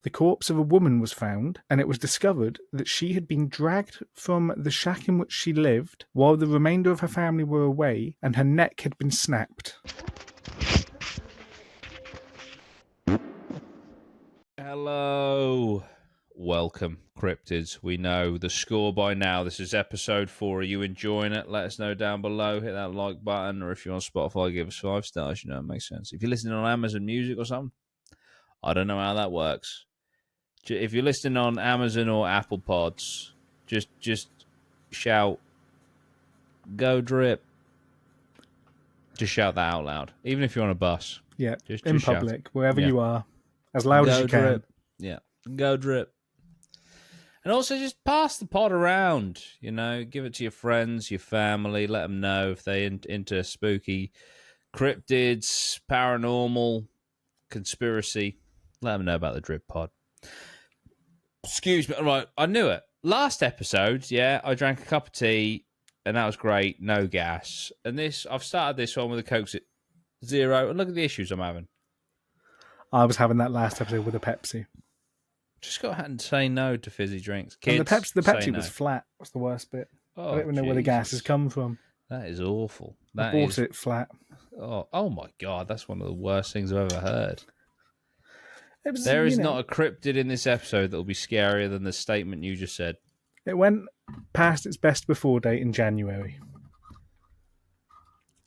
the corpse of a woman was found, and it was discovered that she had been dragged from the shack in which she lived while the remainder of her family were away, and her neck had been snapped. Hello. Welcome, Cryptids. We know the score by now. This is episode 4. Are you enjoying it? Let us know down below. Hit that like button, or if you're on Spotify, give us 5 stars. You know, it makes sense. If you're listening on Amazon Music or something, I don't know how that works. If you're listening on Amazon or Apple Pods, just shout, "Go Drip." Just shout that out loud, even if you're on a bus. Yeah, just in shout. public, wherever you are, as loud as you Drip. can. Yeah, Go Drip. And also just pass the pod around, you know, give it to your friends, your family, let them know if they're into spooky cryptids, paranormal, conspiracy. Let them know about the Drip Pod. Excuse me. All right, I knew it. Last episode, I drank a cup of tea, and that was great. No gas. And I've started this one with a Coke Zero, and look at the issues I'm having. I was having that last episode with a Pepsi. Just got to say no to fizzy drinks. Kids, and the Pepsi no. was flat. That's the worst bit. Oh, I don't even know where the gas has come from. That is awful. I bought it flat. Oh my God, that's one of the worst things I've ever heard. Was, there is not a cryptid in this episode that will be scarier than the statement you just said. It went past its best before date in January.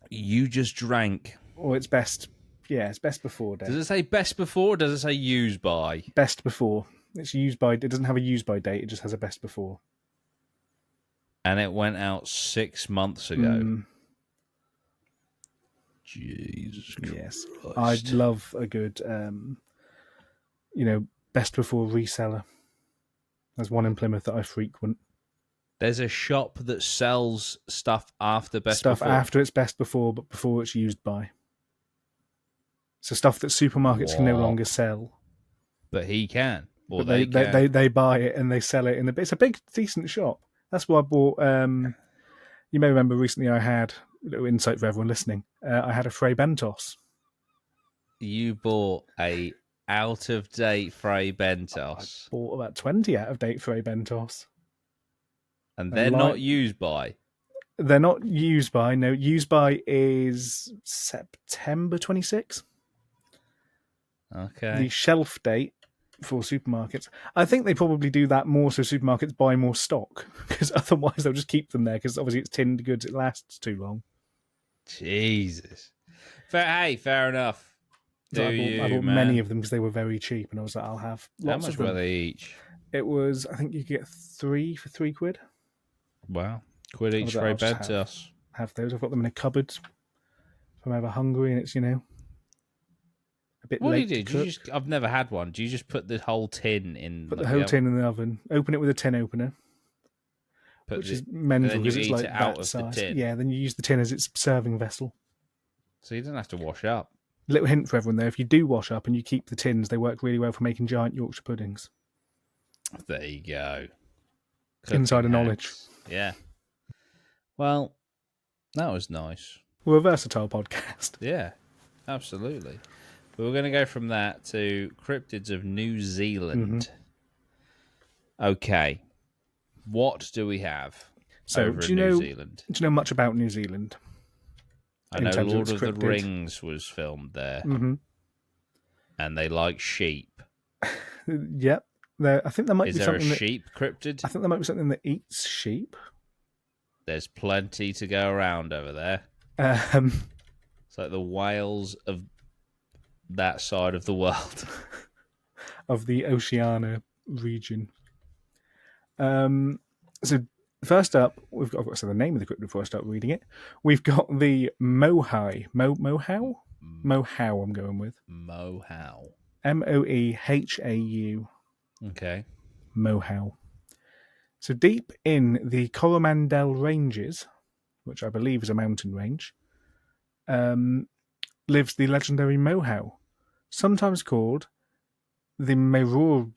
You just drank. Or its best... Yeah, it's best before date. Does it say best before or does it say use by? Best before. It's used by. It doesn't have a use by date. It just has a best before. And it went out 6 months ago. Jesus Christ. Yes. I love a good, best before reseller. There's one in Plymouth that I frequent. There's a shop that sells stuff after best before? Stuff after it's best before, but before it's used by. So stuff that supermarkets can no longer sell. But he can. Or they buy it and they sell it. It's a big, decent shop. That's what I bought. You may remember recently I had, a little insight for everyone listening, I had a Frey Bentos. You bought a out-of-date Frey Bentos. I bought about 20 out-of-date Frey Bentos. And they're not used by? They're not used by. No, used by is September 26th. Okay. The shelf date for supermarkets. I think they probably do that more so supermarkets buy more stock, because otherwise they'll just keep them there, because obviously it's tinned goods, it lasts too long. Jesus. Fair enough. I bought many of them because they were very cheap, and I was like, I'll have lots of them. How much were they each? It was, I think you could get 3 for £3. Wow. Quid each for a Bentos. Have those. I've got them in a cupboard if I'm ever hungry and it's, a bit late. What do you do? I've never had one. Do you just put the whole tin in? Put the whole tin in the oven. Open it with a tin opener. Which is mental because it's like that size. Yeah, then you use the tin as its serving vessel. So you don't have to wash up. Little hint for everyone there: if you do wash up and you keep the tins, they work really well for making giant Yorkshire puddings. There you go. Insider knowledge. Yeah. Well, that was nice. We're a versatile podcast. Yeah, absolutely. But we're going to go from that to Cryptids of New Zealand. Mm-hmm. Okay. What do we have over in New Zealand? Do you know much about New Zealand? I know Lord of the Rings was filmed there. Mm-hmm. And they like sheep. Yep. I think there might be something. Is there a sheep cryptid? I think there might be something that eats sheep. There's plenty to go around over there. It's like the whales of that side of the world. Of the Oceania region. So first up, I've got to say the name of the cryptid before I start reading it. We've got the Mohau. Mohau? Mohau, I'm going with. Mohau. Moehau. Okay. Mohau. So deep in the Coromandel Ranges, which I believe is a mountain range, lives the legendary Mohau, sometimes called the Maroro.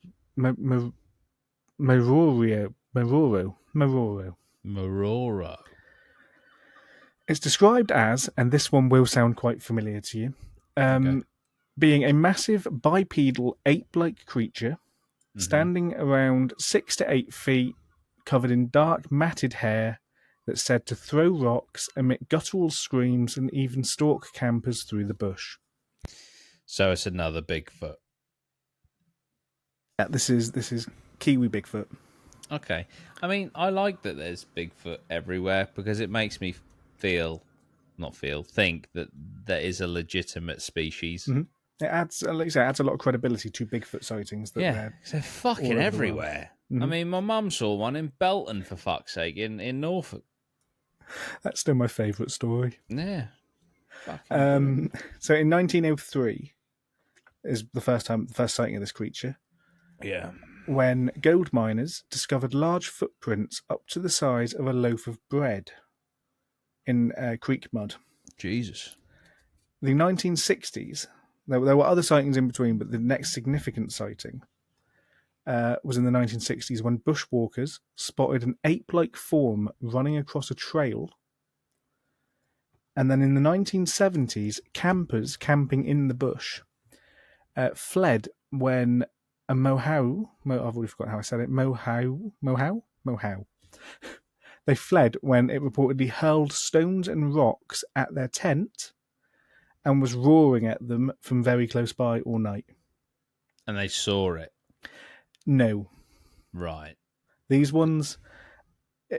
It's described as, and this one will sound quite familiar to you, being a massive bipedal ape-like creature standing around 6 to 8 feet, covered in dark, matted hair that's said to throw rocks, emit guttural screams, and even stalk campers through the bush. So it's another Bigfoot. Yeah, this is Kiwi Bigfoot. Okay. I mean, I like that there's Bigfoot everywhere because it makes me think that there is a legitimate species. Mm-hmm. It adds, like you say, adds a lot of credibility to Bigfoot sightings. They're fucking everywhere. Mm-hmm. I mean, my mum saw one in Belton, for fuck's sake, in Norfolk. That's still my favourite story. Yeah. So in 1903 is the first sighting of this creature. Yeah. When gold miners discovered large footprints up to the size of a loaf of bread in creek mud. Jesus. The 1960s, there were other sightings in between, but the next significant sighting was in the 1960s when bushwalkers spotted an ape-like form running across a trail. And then in the 1970s, campers camping in the bush fled when a Mohau, I've already forgotten how I said it, Mohau. They fled when it reportedly hurled stones and rocks at their tent and was roaring at them from very close by all night. And they saw it? No. Right. These ones,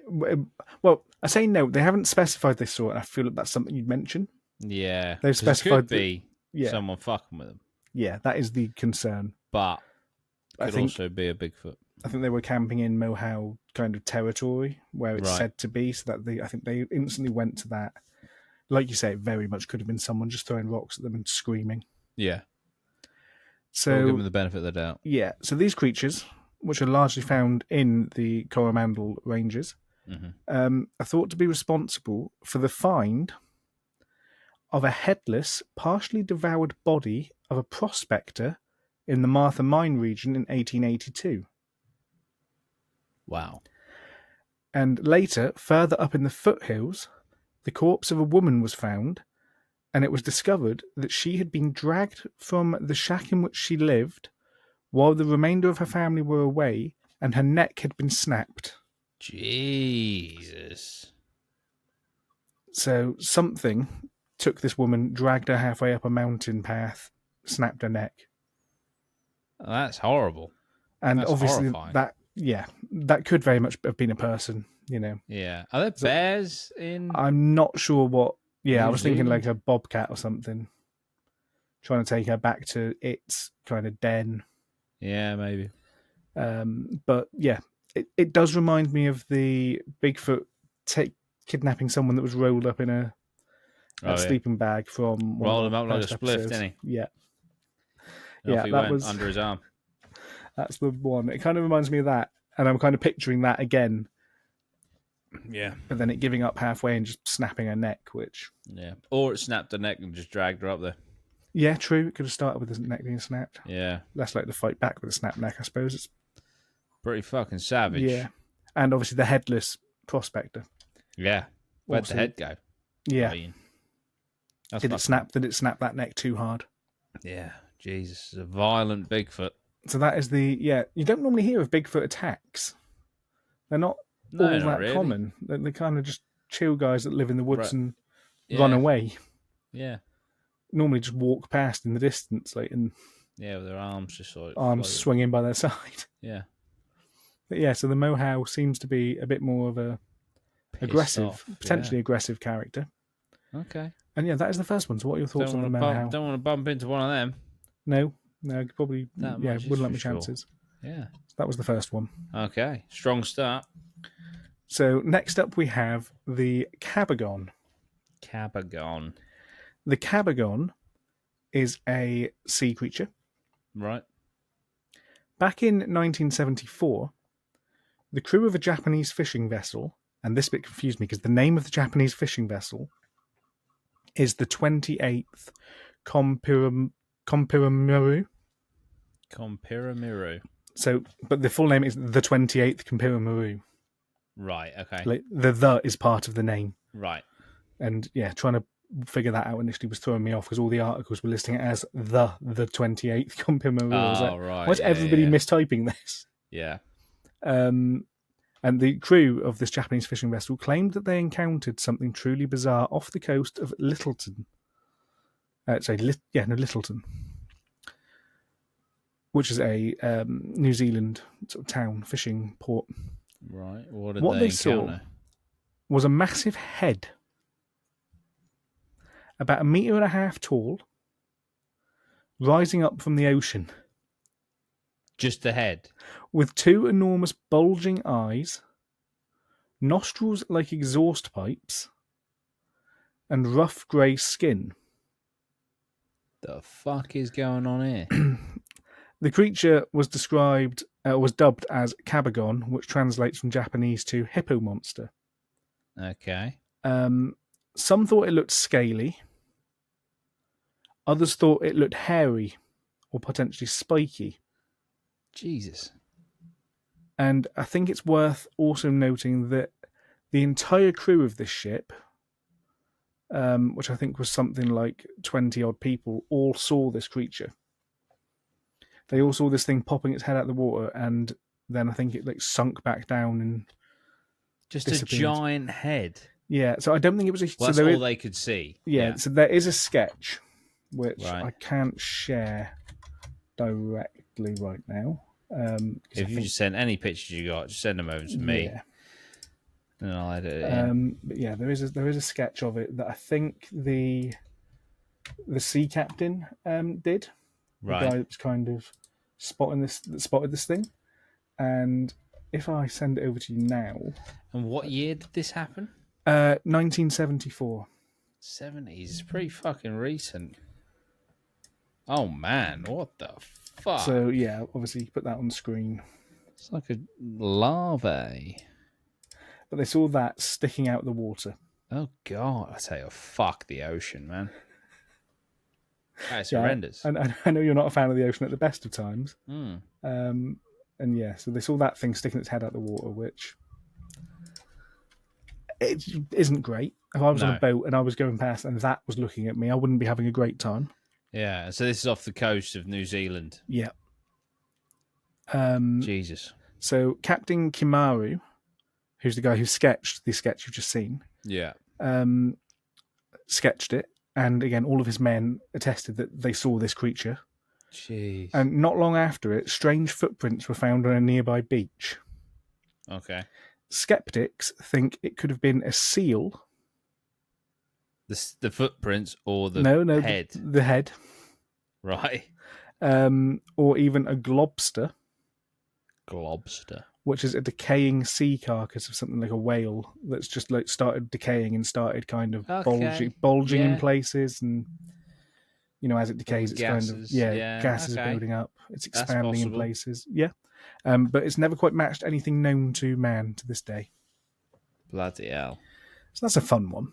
well, I say no, they haven't specified they saw it. I feel like that's something you'd mention. Yeah. They've specified it could be someone fucking with them. Yeah, that is the concern. But it could also be a Bigfoot. I think they were camping in Mohau kind of territory where it's said to be, so that I think they instantly went to that. Like you say, it very much could have been someone just throwing rocks at them and screaming. Yeah. So we'll give them the benefit of the doubt. Yeah. So these creatures, which are largely found in the Coromandel Ranges, are thought to be responsible for the find of a headless, partially devoured body of a prospector in the Martha Mine region in 1882. Wow. And later, further up in the foothills, the corpse of a woman was found, and it was discovered that she had been dragged from the shack in which she lived while the remainder of her family were away, and her neck had been snapped. Jesus. So something took this woman, dragged her halfway up a mountain path, snapped her neck. Oh, that's horrible. And that's obviously horrifying. that could very much have been a person, you know. Yeah. Are there bears in? I'm not sure what. Yeah, New I was thinking Zealand? like a bobcat or something. Trying to take her back to its kind of den. Yeah, maybe. But yeah, it does remind me of the Bigfoot kidnapping someone that was rolled up in a sleeping bag from... Rolled him up like a spliff, episodes. didn't he? Yeah. And off he went was under his arm. That's the one. It kind of reminds me of that. And I'm kind of picturing that again. Yeah. But then it giving up halfway and just snapping her neck, which... Yeah. Or it snapped her neck and just dragged her up there. Yeah, true. It could have started with his neck being snapped. Yeah. That's like the fight back with a snapped neck, I suppose. It's pretty fucking savage. Yeah. And obviously the headless prospector. Yeah. Where'd the head go? Yeah. I mean, Did it snap that neck too hard? Yeah. Jesus. It's a violent Bigfoot. So that is you don't normally hear of Bigfoot attacks. They're not all that really common. They're kind of just chill guys that live in the woods and Yeah. run away. Yeah. Normally just walk past in the distance, like, and Yeah, with their arms just sort of arms swinging by their side. Yeah. But yeah, so the Mohau seems to be a bit more of a potentially aggressive character. Okay. And yeah, that is the first one. So what are your thoughts on the Mohau? Don't want to bump into one of them. No, probably, wouldn't like my chances. Sure. Yeah. So that was the first one. Okay, strong start. So next up we have the Cabagon. Cabagon. The Cabagon is a sea creature. Right. Back in 1974, the crew of a Japanese fishing vessel, and this bit confused me because the name of the Japanese fishing vessel is the 28th Kompiramiru. Kompiramiru. So, but the full name is the 28th Kompiramiru. Right, okay. Like the is part of the name. Right. And yeah, trying to figure that out initially was throwing me off because all the articles were listing it as the 28th Kompima Roo. I was Oh, like, right. why is everybody mistyping this? Yeah. And the crew of this Japanese fishing vessel claimed that they encountered something truly bizarre off the coast of Littleton. Littleton, which is a New Zealand sort of town, fishing port. Right. What did What they saw encounter? was a massive head, about 1.5 meters tall, rising up from the ocean, Just the head. with 2 enormous bulging eyes, nostrils like exhaust pipes, and rough grey skin. The fuck is going on here? The creature was dubbed as Cabagon, which translates from Japanese to hippo monster. Okay. Some thought it looked scaly. Others thought it looked hairy or potentially spiky. Jesus. And I think it's worth also noting that the entire crew of this ship, which I think was something like 20 odd people, all saw this creature. They all saw this thing popping its head out of the water, and then I think it like sunk back down and Just disappeared. a giant head. Yeah, so I don't think it was a... Well, that's all they could see. Yeah, so there is a sketch, which Right. I can't share directly right now. If you just send any pictures you got, just send them over to me. Yeah. And I'll edit it in. But yeah, there is a sketch of it that I think the sea captain did. Right. The guy that's kind of spotted this thing. And if I send it over to you now... And what year did this happen? 1974. 70s. It's pretty fucking recent. Oh, man. What the fuck? So, yeah, obviously you put that on screen. It's like a larvae. But they saw that sticking out of the water. Oh, God. I tell you, fuck the ocean, man. That's horrendous. And I know you're not a fan of the ocean at the best of times. Mm. And yeah, so they saw that thing sticking its head out of the water, which it isn't great. If I was on a boat and I was going past and that was looking at me, I wouldn't be having a great time. Yeah, so this is off the coast of New Zealand. Yeah. Jesus. So Captain Kimaru, who's the guy who sketched the sketch you've just seen, Yeah. sketched it. And again, all of his men attested that they saw this creature. Jeez. And not long after it, strange footprints were found on a nearby beach. Okay. Skeptics think it could have been a seal. The footprints or the head? The head. Right. Or even a globster. Globster. Which is a decaying sea carcass of something like a whale that's just like started decaying and started kind of bulging in places, and you know, as it decays, it's gases, gases are building up. It's expanding in places. Yeah, but it's never quite matched anything known to man to this day. Bloody hell! So that's a fun one.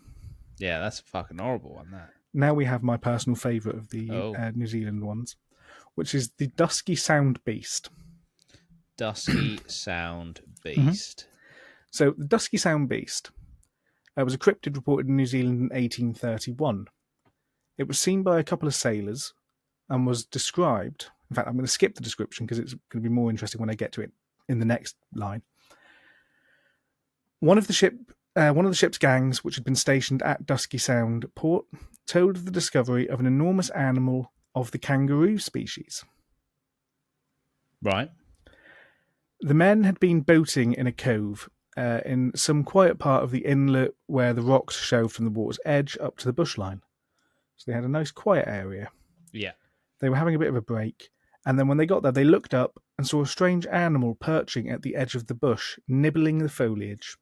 Yeah, that's a fucking horrible one. That. Now we have my personal favourite of the New Zealand ones, which is the Dusky Sound beast. Dusky Sound beast. Mm-hmm. So the Dusky Sound beast was a cryptid reported in New Zealand in 1831. It was seen by a couple of sailors and was described. In fact, I'm going to skip the description because it's going to be more interesting when I get to it in the next line. One of the ship's gangs, which had been stationed at Dusky Sound port, told of the discovery of an enormous animal of the kangaroo species. Right. The men had been boating in a cove in some quiet part of the inlet where the rocks shoved from the water's edge up to the bushline. So they had a nice quiet area. Yeah. They were having a bit of a break, and then when they got there, they looked up and saw a strange animal perching at the edge of the bush, nibbling the foliage,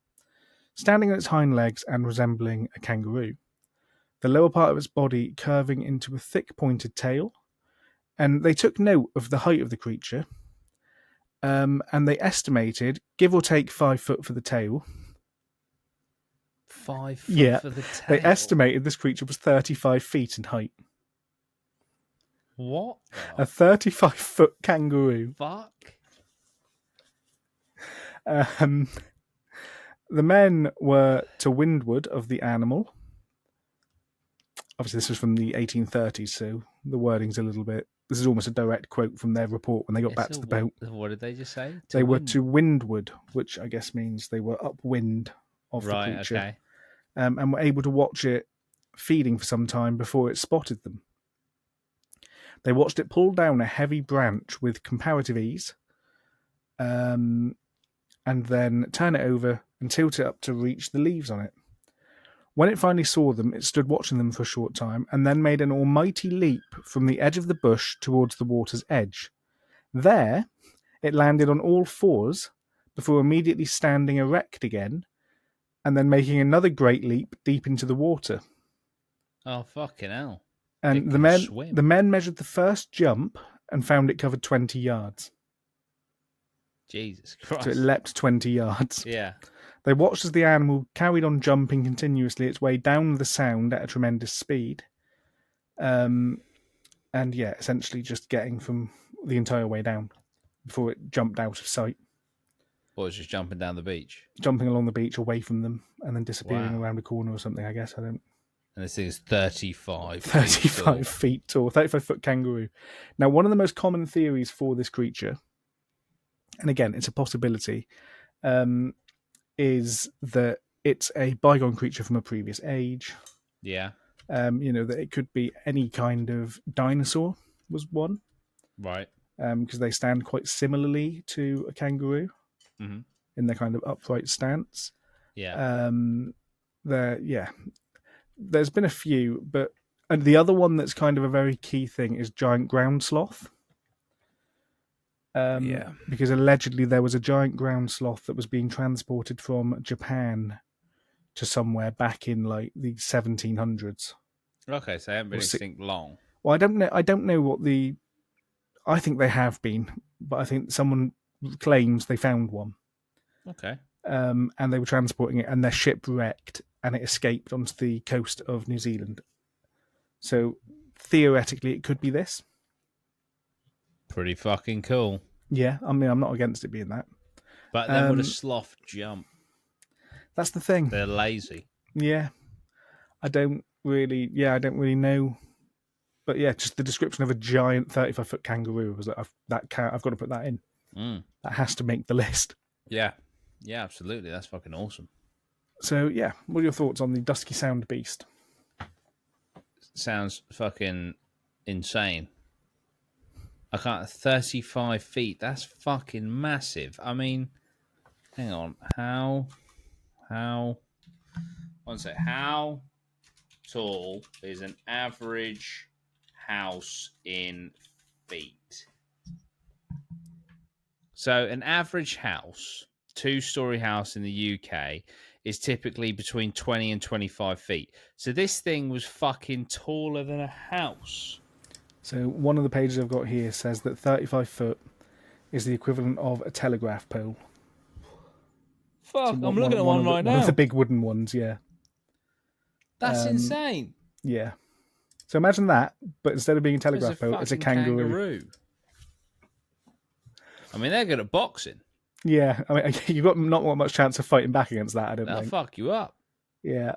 standing on its hind legs and resembling a kangaroo. The lower part of its body curving into a thick pointed tail, and they took note of the height of the creature. And they estimated, give or take 5 foot for the tail. 5 foot for the tail? They estimated this creature was 35 feet in height. What? A 35-foot kangaroo. Fuck. The men were to windward of the animal. obviously this was from the 1830s, so the wording's a little bit. This is almost a direct quote from their report when they got back to the boat. What did they just say? They were to windward, which I guess means they were upwind of the creature, Okay. And were able to watch it feeding for some time before it spotted them. They watched it pull down a heavy branch with comparative ease, and then turn it over and tilt it up to reach the leaves on it. When it finally saw them, it stood watching them for a short time and then made an almighty leap from the edge of the bush towards the water's edge. There, it landed on all fours before immediately standing erect again and then making another great leap deep into the water. Oh, fucking hell. And the men measured the first jump and found it covered 20 yards. Jesus Christ. So it leapt 20 yards. Yeah. They watched as the animal carried on jumping continuously its way down the sound at a tremendous speed. And yeah, essentially just getting from the entire way down before it jumped out of sight. Or it's just jumping down the beach? Jumping along the beach away from them and then disappearing around a corner or something, I guess. I don't. And this thing is 35 feet tall, 35-foot kangaroo. Now, one of the most common theories for this creature, and again, it's a possibility, is that it's a bygone creature from a previous age. Yeah. That it could be any kind of dinosaur was one. Right. Because they stand quite similarly to a kangaroo in their kind of upright stance. Yeah. There's been a few, and the other one that's kind of a very key thing is giant ground sloth. Because allegedly there was a giant ground sloth that was being transported from Japan to somewhere back in like the 1700s. Okay, so they haven't been extinct long. Well, I don't know what I think they have been, but I think someone claims they found one. Okay. And they were transporting it, and their ship wrecked, and it escaped onto the coast of New Zealand. So theoretically, it could be this. Pretty fucking cool. Yeah, I mean, I'm not against it being that. But then would a sloth jump? That's the thing. They're lazy. Yeah. I don't really know. But yeah, just the description of a giant 35-foot kangaroo was like, I've got to put that in. That has to make the list. Yeah. Yeah, absolutely. That's fucking awesome. So yeah, what are your thoughts on the Dusky Sound beast? Sounds fucking insane. 35 feet. That's fucking massive. I mean, hang on. How tall is an average house in feet? So an average house, 2-story house in the UK, is typically between 20 and 25 feet. So this thing was fucking taller than a house. So one of the pages I've got here says that 35 foot is the equivalent of a telegraph pole. Fuck, I'm looking at one right now. One of the big wooden ones, yeah. That's insane. Yeah. So imagine that, but instead of being a telegraph pole, it's a kangaroo. I mean, they're good at boxing. Yeah, I mean, you've got not much chance of fighting back against that, I don't think. They'll fuck you up. Yeah.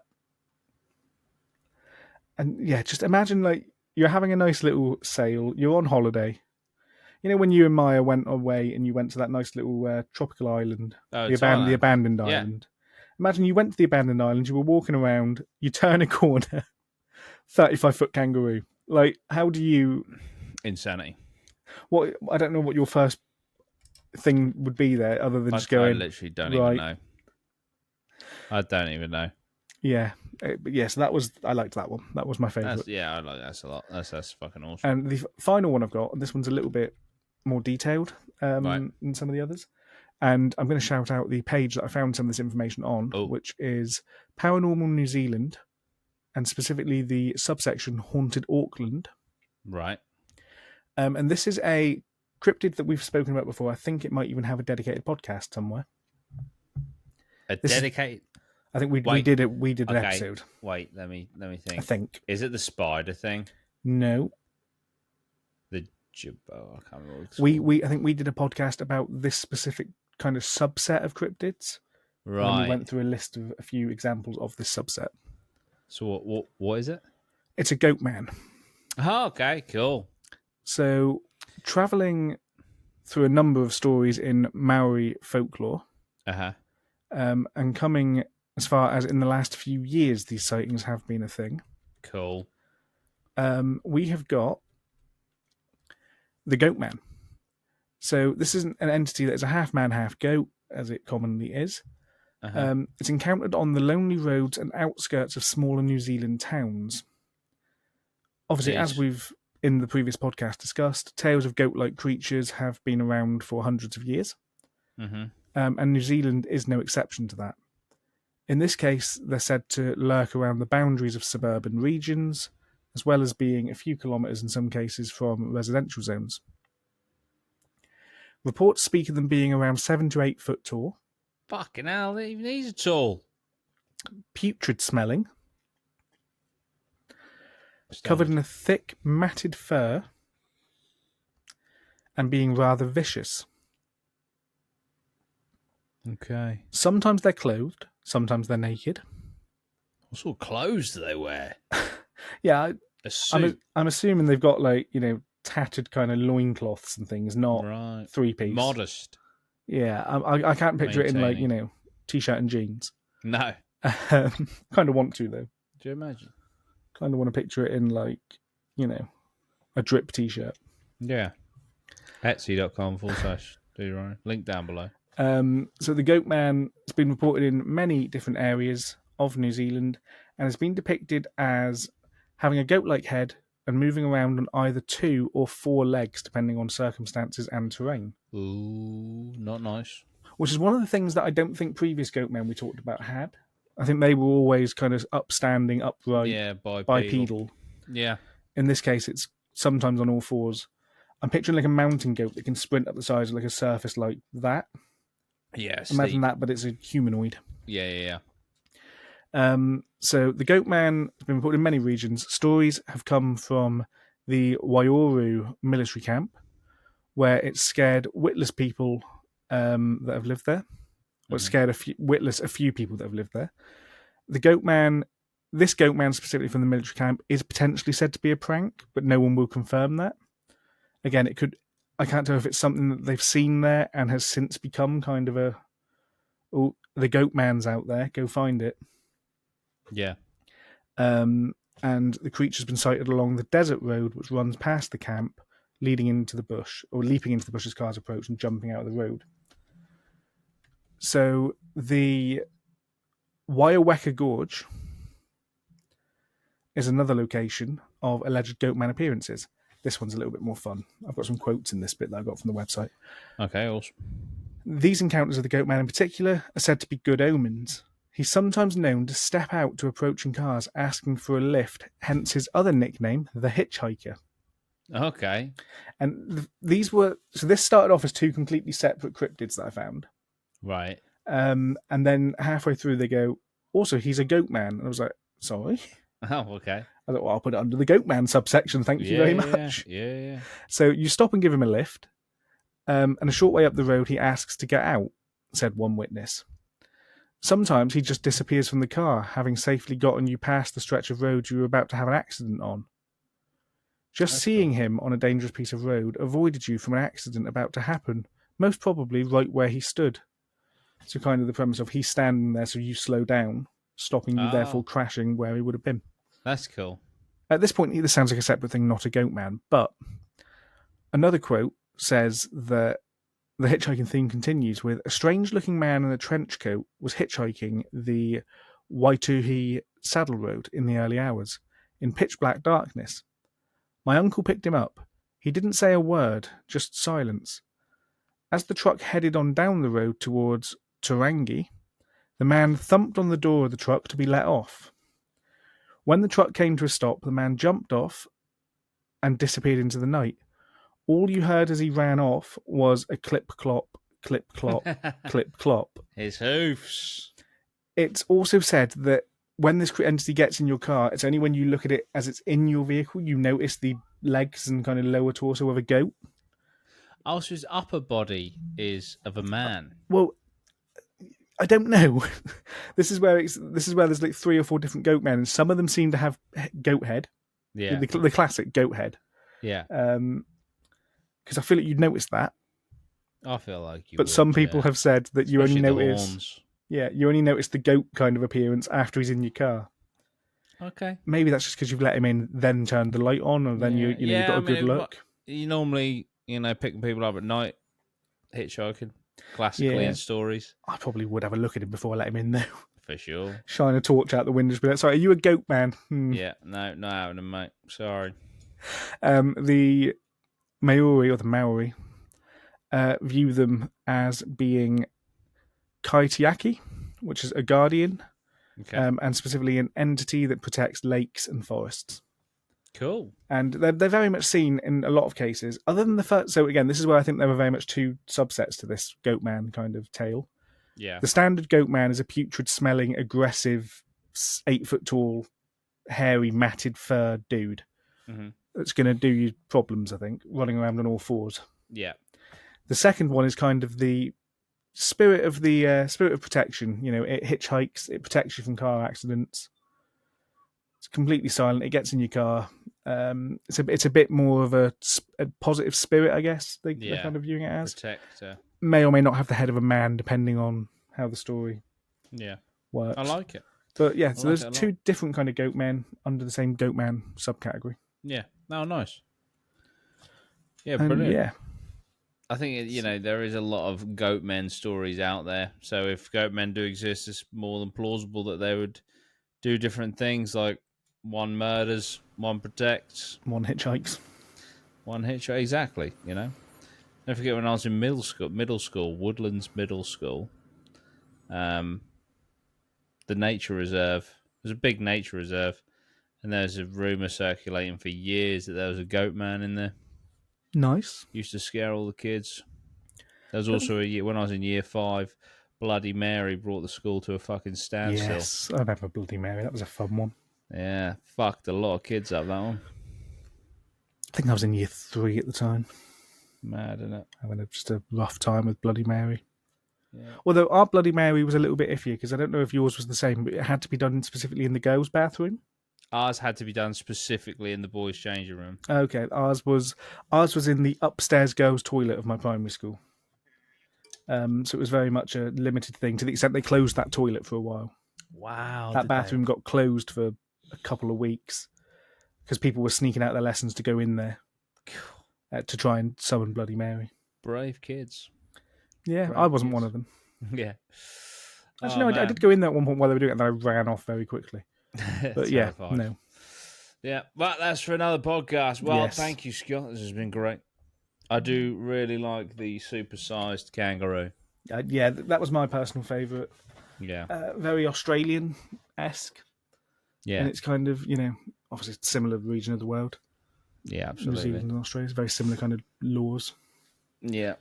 And yeah, just imagine like you're having a nice little sail, you're on holiday. You know when you and Maya went away and you went to that nice little tropical island, the abandoned island. Imagine you went to the abandoned island, you were walking around, you turn a corner, 35-foot kangaroo. Like, how do you... Insanity. What I don't know what your first thing would be there, other than just going... I literally don't even know. I don't even know. Yeah. So that was... I liked that one. That was my favourite. I like that a lot. That's fucking awesome. And the final one I've got, and this one's a little bit more detailed than some of the others. And I'm going to shout out the page that I found some of this information on, which is Paranormal New Zealand, and specifically the subsection Haunted Auckland. Right. And this is a cryptid that we've spoken about before. I think it might even have a dedicated podcast somewhere. Dedicated? I think we did it. We did an episode. Wait, let me think. I think. Is it the spider thing? No. The jibbo. I can't remember. I think we did a podcast about this specific kind of subset of cryptids. Right. And we went through a list of a few examples of this subset. So what is it? It's a goatman. Oh, okay, cool. So, travelling through a number of stories in Maori folklore, Uh-huh. and coming as far as in the last few years, these sightings have been a thing. Cool. We have got the Goatman. So this isn't an entity that is a half man, half goat, as it commonly is. Uh-huh. It's encountered on the lonely roads and outskirts of smaller New Zealand towns. Obviously, Jeez. as we've in the previous podcast discussed, tales of goat-like creatures have been around for hundreds of years. Mm-hmm. And New Zealand is no exception to that. In this case, they're said to lurk around the boundaries of suburban regions, as well as being a few kilometres in some cases from residential zones. Reports speak of them being around 7 to 8 foot tall, Fucking hell, even these are tall. putrid smelling, covered in a thick, matted fur, and being rather vicious. Okay. Sometimes they're clothed, sometimes they're naked. What sort of clothes do they wear? Yeah, A suit. I'm assuming they've got, like, you know, tattered kind of loincloths and things, not Right. three-piece. Modest. Yeah, I can't picture it in, like, you Maintaining. know, t-shirt and jeans. No. Kind of want to, though. Do you imagine? Kind of want to picture it in, like, you know, a drip t-shirt. Yeah. Etsy.com/do your own. Link down below. So the Goatman has been reported in many different areas of New Zealand and has been depicted as having a goat-like head and moving around on either 2 or 4 legs, depending on circumstances and terrain. Ooh, not nice. Which is one of the things that I don't think previous Goatmen we talked about had. I think they were always kind of upstanding, upright, Yeah, bipedal. bipedal. Yeah. In this case, it's sometimes on all fours. I'm picturing like a mountain goat that can sprint up the sides of like a surface like that. Yeah, Imagine steep. that, but it's a humanoid. Yeah. So the Goatman has been reported in many regions. Stories have come from the Waioro military camp, where it scared witless people that have lived there. Or it scared a few people that have lived there. The Goatman, this Goatman specifically from the military camp, is potentially said to be a prank, but no one will confirm that. Again, I can't tell if it's something that they've seen there and has since become kind of the Goatman's out there, go find it. Yeah. And the creature's been sighted along the desert road which runs past the camp, leading into the bush, or leaping into the bush as cars approach and jumping out of the road. So the Waiaweka Gorge is another location of alleged Goatman appearances. This one's a little bit more fun. I've got some quotes in this bit that I got from the website. Okay, awesome. These encounters of the Goatman in particular are said to be good omens. He's sometimes known to step out to approaching cars asking for a lift, hence his other nickname, the Hitchhiker. Okay. And this started off as 2 completely separate cryptids that I found. Right. And then halfway through they go, also, he's a Goatman. And I was like, sorry? Oh, okay. I thought, well, I'll put it under the Goatman subsection, thank you very much. Yeah. So you stop and give him a lift, and a short way up the road he asks to get out, said one witness. Sometimes he just disappears from the car, having safely gotten you past the stretch of road you were about to have an accident on. Just seeing him on a dangerous piece of road avoided you from an accident about to happen, most probably right where he stood. So kind of the premise of he's standing there so you slow down, stopping you therefore crashing where he would have been. That's cool. At this point, this sounds like a separate thing, not a Goatman, but another quote says that the hitchhiking theme continues with, a strange-looking man in a trench coat was hitchhiking the Waituhi Saddle Road in the early hours, in pitch-black darkness. My uncle picked him up. He didn't say a word, just silence. As the truck headed on down the road towards Turangi, the man thumped on the door of the truck to be let off. When the truck came to a stop, the man jumped off and disappeared into the night. All you heard as he ran off was a clip-clop, clip-clop, clip-clop. His hoofs. It's also said that when this entity gets in your car, it's only when you look at it as it's in your vehicle you notice the legs and kind of lower torso of a goat. Also, his upper body is of a man. Well, I don't know. This is where there's like 3 or 4 different Goatmen, and some of them seem to have goat head. Yeah. The classic goat head. Yeah. Because I feel like you'd notice that. I feel like you But would, some people have said that you only especially the notice. horns. Yeah, you only notice the goat kind of appearance after he's in your car. Okay. Maybe that's just because you've let him in, then turned the light on, and then you've got a good look. You normally, picking people up at night, hitchhiking, classically in stories. I probably would have a look at him before I let him in, though. For sure. Shine a torch out the window. Be like, sorry, are you a goat man? Yeah, no, not happening, mate. Sorry. The Maori or the Maori view them as being kaitiaki, which is a guardian, and specifically an entity that protects lakes and forests. Cool. And they're very much seen in a lot of cases. Other than the first, so again, this is where I think there were very much two subsets to this goat man kind of tale. Yeah. The standard goat man is a putrid-smelling, aggressive, 8-foot-tall, hairy, matted fur dude. Mm-hmm. That's going to do you problems, I think, running around on all fours. Yeah. The second one is kind of the spirit of protection. It hitchhikes, it protects you from car accidents. It's completely silent. It gets in your car. It's a bit more of a positive spirit, I guess. They're kind of viewing it as Protector. May or may not have the head of a man, depending on how the story works. I like it. But yeah, so there's two different kind of goat men under the same goat man subcategory. Yeah. Oh, nice. Yeah, brilliant. Yeah. I think, there is a lot of goat men stories out there. So if goat men do exist, it's more than plausible that they would do different things, like one murders, one protects. One hitchhikes. Exactly, Don't forget when I was in middle school, Woodlands Middle School, the nature reserve, there's a big nature reserve, and there's a rumour circulating for years that there was a goat man in there. Nice. Used to scare all the kids. There was also when I was in year 5, Bloody Mary brought the school to a fucking standstill. Yes, I remember Bloody Mary. That was a fun one. Yeah, fucked a lot of kids up, that one. I think I was in year 3 at the time. Mad, isn't it? Having just a rough time with Bloody Mary. Yeah. Although our Bloody Mary was a little bit iffy, because I don't know if yours was the same, but it had to be done specifically in the girls' bathroom. Ours had to be done specifically in the boys' changing room. Okay, ours was in the upstairs girls' toilet of my primary school. So it was very much a limited thing, to the extent they closed that toilet for a while. Wow. That bathroom got closed for a couple of weeks because people were sneaking out their lessons to go in there to try and summon Bloody Mary. Brave kids. Yeah, Brave I wasn't kids. one of them. Yeah. Actually, no, I did go in there at one point while they were doing it, and then I ran off very quickly. But yeah, no. Yeah, but that's for another podcast. Well, Yes. Thank you, Scott. This has been great. I do really like the supersized kangaroo. Yeah, that was my personal favourite. Yeah. Very Australian-esque. Yeah. And it's kind of, obviously it's a similar region of the world. Yeah, New absolutely. Zealand and Australia. It's very similar kind of laws. Yeah.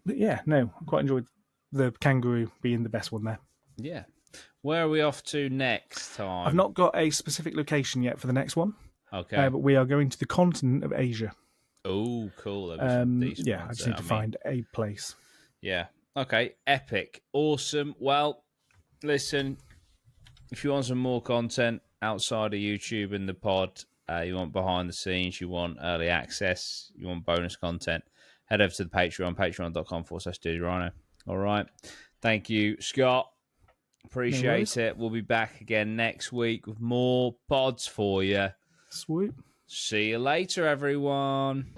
But yeah, no, I quite enjoyed the kangaroo being the best one there. Yeah. Where are we off to next time? I've not got a specific location yet for the next one. Okay. But we are going to the continent of Asia. Oh, cool. I just need to find a place. Yeah. Okay. Epic. Awesome. Well, listen, if you want some more content outside of YouTube and the pod, you want behind the scenes, you want early access, you want bonus content, head over to the Patreon, patreon.com/DirtyRhino. All right. Thank you, Scott. Appreciate it. We'll be back again next week with more pods for you. Sweet. See you later, everyone.